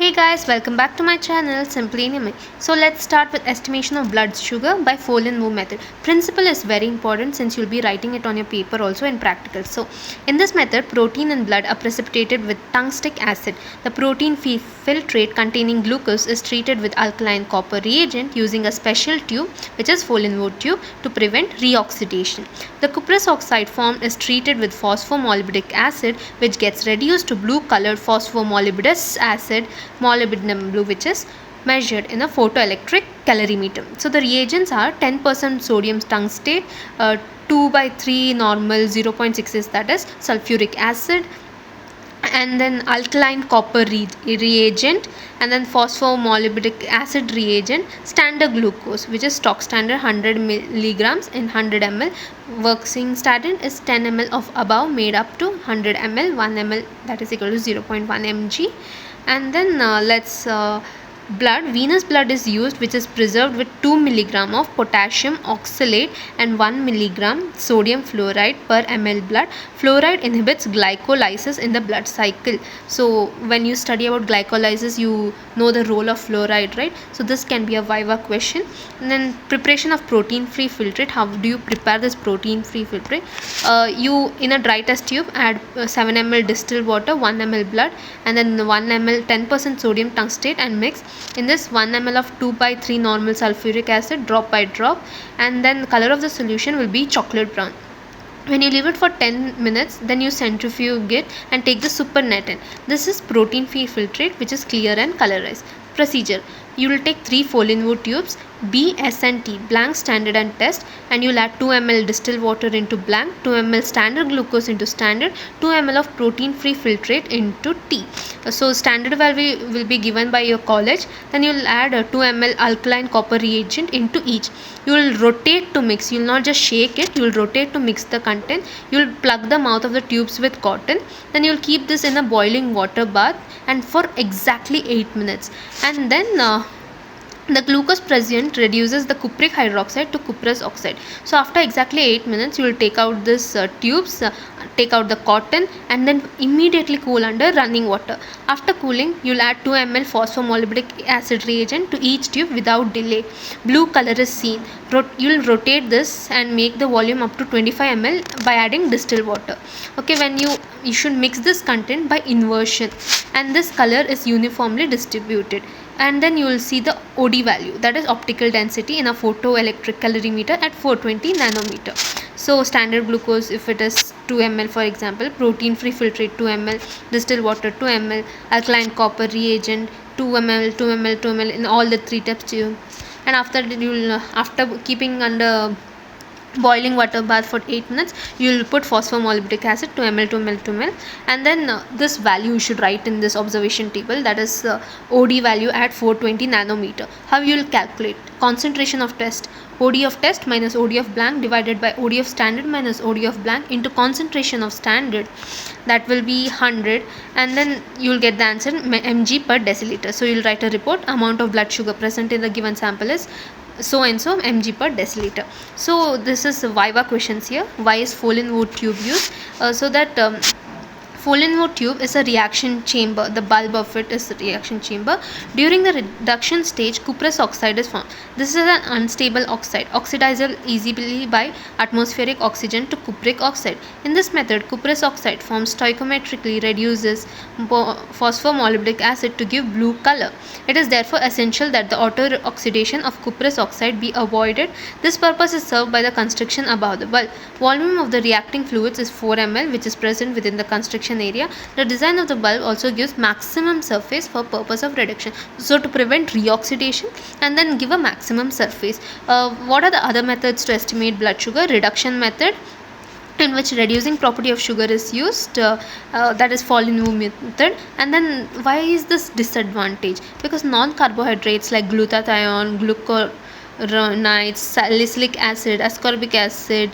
Hey guys, welcome back to my channel Simply Anime. So let's start with estimation of blood sugar by Folin-Wu method. Principle is very important since you'll be writing it on your paper also in practical. So in this method, protein in blood are precipitated with tungstic acid. The protein filtrate containing glucose is treated with alkaline copper reagent using a special tube which is Folin-Wu tube to prevent reoxidation. The cuprous oxide formed is treated with phosphomolybdic acid which gets reduced to blue colored phosphomolybdous acid molybdenum blue, which is measured in a photoelectric calorimeter. So the reagents are 10% sodium tungstate, 2/3 normal, 0.6 is that is sulfuric acid, and then alkaline copper reagent, and then phosphomolybdic acid reagent, standard glucose which is stock standard 100 milligrams in 100 ml. Working standard is 10 ml of above made up to 100 ml, 1 ml that is equal to 0.1 mg. And then venous blood is used which is preserved with 2 milligram of potassium oxalate and 1 milligram sodium fluoride per ml blood. Fluoride inhibits glycolysis in the blood cycle. So when you study about glycolysis, you know the role of fluoride, right? So this can be a viva question. And then preparation of protein free filtrate. How do you prepare this protein free filtrate? You in a dry test tube add 7 ml distilled water, 1 ml blood, and then 1 ml 10% sodium tungstate and mix. In this 1 ml of 2/3 normal sulfuric acid drop by drop, and then the color of the solution will be chocolate brown. When you leave it for 10 minutes, then you centrifuge it and take the supernatant. This is protein free filtrate which is clear and colorized. Procedure: you will take 3 Folin-Wu tubes, B, S and T, blank, standard and test, and you will add 2 ml distilled water into blank, 2 ml standard glucose into standard, 2 ml of protein free filtrate into T. So standard value will be given by your college. Then you will add 2 ml alkaline copper reagent into each. You will rotate to mix. You will not just shake it. You will rotate to mix the content. You will plug the mouth of the tubes with cotton. Then you will keep this in a boiling water bath and for exactly 8 minutes. And then the glucose present reduces the cupric hydroxide to cuprous oxide. So after exactly 8 minutes, you will take out this tubes, take out the cotton, and then immediately cool under running water. After cooling, you will add 2 ml phosphomolybdic acid reagent to each tube without delay. Blue color is seen. You will rotate this and make the volume up to 25 ml by adding distilled water. Okay, when you should mix this content by inversion, and this color is uniformly distributed. And then you will see the OD value, that is optical density, in a photoelectric calorimeter at 420 nanometer. So standard glucose, if it is 2 ml for example, protein free filtrate 2 ml, distilled water 2 ml, alkaline copper reagent 2 ml, 2 ml, 2 ml in all the 3 steps. And after keeping under boiling water bath for 8 minutes, you will put phosphomolybdic acid 2 ml, 2 ml, 2 ml, and then this value you should write in this observation table, that is OD value at 420 nanometer. How you will calculate? Concentration of test: OD of test minus OD of blank divided by OD of standard minus OD of blank into concentration of standard, that will be 100, and then you will get the answer mg per deciliter. So you will write a report: amount of blood sugar present in the given sample is so and so mg per deciliter. So this is viva questions here. Why is Folin-Wu tube used? So that Folin-Wu tube is a reaction chamber. The bulb of it is a reaction chamber. During the reduction stage, cuprous oxide is formed. This is an unstable oxide, oxidizable easily by atmospheric oxygen to cupric oxide. In this method, cuprous oxide forms stoichiometrically reduces phosphomolybdic acid to give blue color. It is therefore essential that the auto oxidation of cuprous oxide be avoided. This purpose is served by the construction above the bulb. Volume of the reacting fluids is 4 ml, which is present within the construction area. The design of the bulb also gives maximum surface for purpose of reduction, so to prevent reoxidation and then give a maximum surface. What are the other methods to estimate blood sugar? Reduction method, in which reducing property of sugar is used, that is Folin-Wu method. And then why is this disadvantage? Because non-carbohydrates like glutathione, glucuronides, salicylic acid, ascorbic acid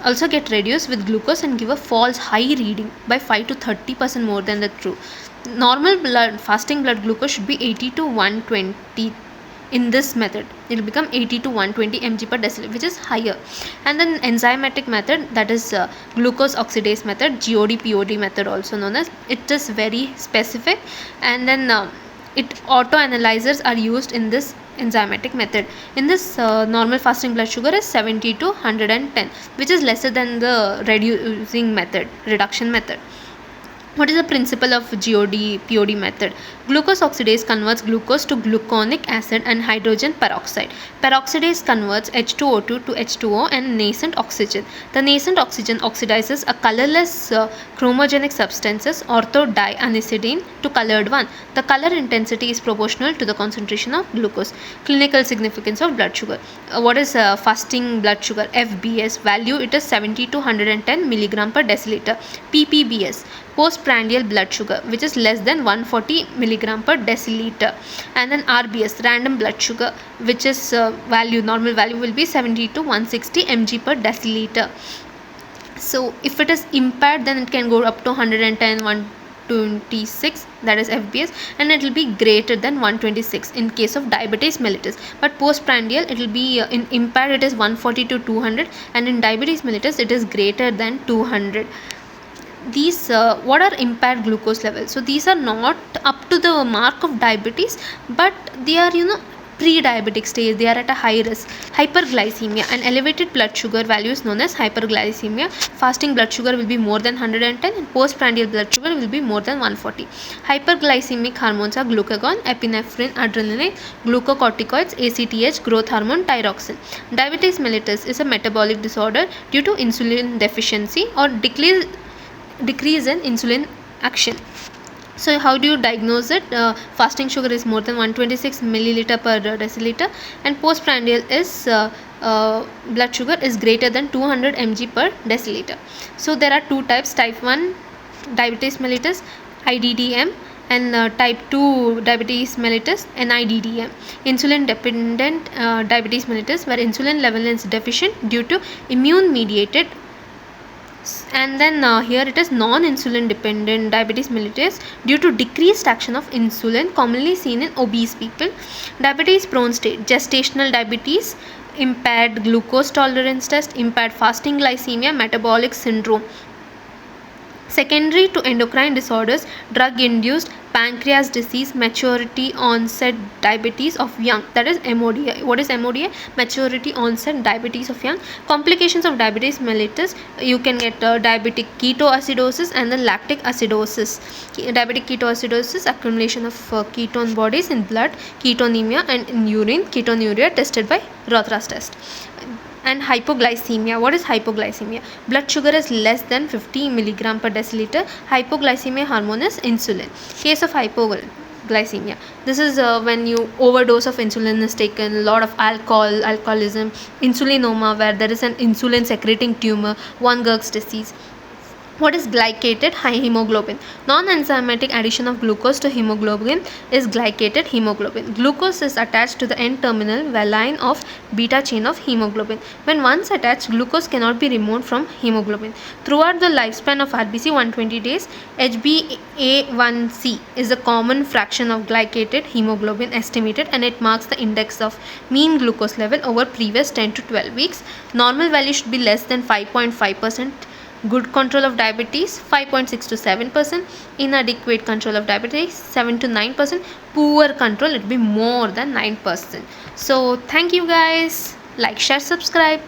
also get reduced with glucose and give a false high reading by 5 to 30% more than the true. Normal fasting blood glucose should be 80 to 120. In this method, it will become 80 to 120 mg per deciliter, which is higher. And then enzymatic method, that is glucose oxidase method, GOD POD method also known as, it is very specific. And then auto analyzers are used in this enzymatic method. In this, normal fasting blood sugar is 70 to 110, which is lesser than the reduction method. What is the principle of GOD-POD method? Glucose oxidase converts glucose to gluconic acid and hydrogen peroxide. Peroxidase converts H2O2 to H2O and nascent oxygen. The nascent oxygen oxidizes a colorless chromogenic substances orthodianisidine to colored one. The color intensity is proportional to the concentration of glucose. Clinical significance of blood sugar. What is fasting blood sugar? FBS value, it is 70 to 110 milligram per deciliter. PPBS, postprandial blood sugar, which is less than 140 milligram per deciliter. And then RBS, random blood sugar, which is normal value will be 70 to 160 mg per deciliter. So if it is impaired, then it can go up to 110, 126, that is FBS, and it will be greater than 126 in case of diabetes mellitus. But postprandial, it will be in impaired, it is 140 to 200, and in diabetes mellitus it is greater than 200. These what are impaired glucose levels? So these are not up to the mark of diabetes, but they are pre-diabetic stage, they are at a high risk. Hyperglycemia, an elevated blood sugar value is known as hyperglycemia. Fasting blood sugar will be more than 110 and postprandial blood sugar will be more than 140. Hyperglycemic hormones are glucagon, epinephrine, adrenaline, glucocorticoids, ACTH, growth hormone, thyroxine. Diabetes mellitus is a metabolic disorder due to insulin deficiency or decrease in insulin action. So how do you diagnose it? Fasting sugar is more than 126 milliliter per deciliter, and postprandial is blood sugar is greater than 200 mg per deciliter. So there are two types: type 1 diabetes mellitus, IDDM, and type 2 diabetes mellitus, NIDDM. Insulin dependent diabetes mellitus, where insulin level is deficient due to immune mediated. And then here it is non-insulin dependent diabetes mellitus due to decreased action of insulin, commonly seen in obese people. Diabetes prone state: gestational diabetes, impaired glucose tolerance test, impaired fasting glycemia, metabolic syndrome. Secondary to endocrine disorders: drug induced pancreas disease, maturity onset diabetes of young, that is MODI. What is MODI? Maturity onset diabetes of young. Complications of diabetes mellitus: you can get diabetic ketoacidosis and then lactic acidosis. Diabetic ketoacidosis, accumulation of ketone bodies in blood, ketonemia, and in urine, ketonuria, tested by Rothera's test. And hypoglycemia. What is hypoglycemia? Blood sugar is less than 50 milligram per deciliter. Hypoglycemia hormone is insulin. Case of hypoglycemia: this is when you overdose of insulin is taken, lot of alcoholism, insulinoma, where there is an insulin secreting tumor, von Gerg's disease. What is glycated high hemoglobin? Non-enzymatic addition of glucose to hemoglobin is glycated hemoglobin. Glucose is attached to the N-terminal valine of beta chain of hemoglobin. When once attached, glucose cannot be removed from hemoglobin. Throughout the lifespan of RBC, 120 days, HbA1c is the common fraction of glycated hemoglobin estimated, and it marks the index of mean glucose level over previous 10 to 12 weeks. Normal value should be less than 5.5%. Good control of diabetes 5.6 to 7%, inadequate control of diabetes 7 to 9%, poor control it will be more than 9%. So thank you guys, like, share, subscribe.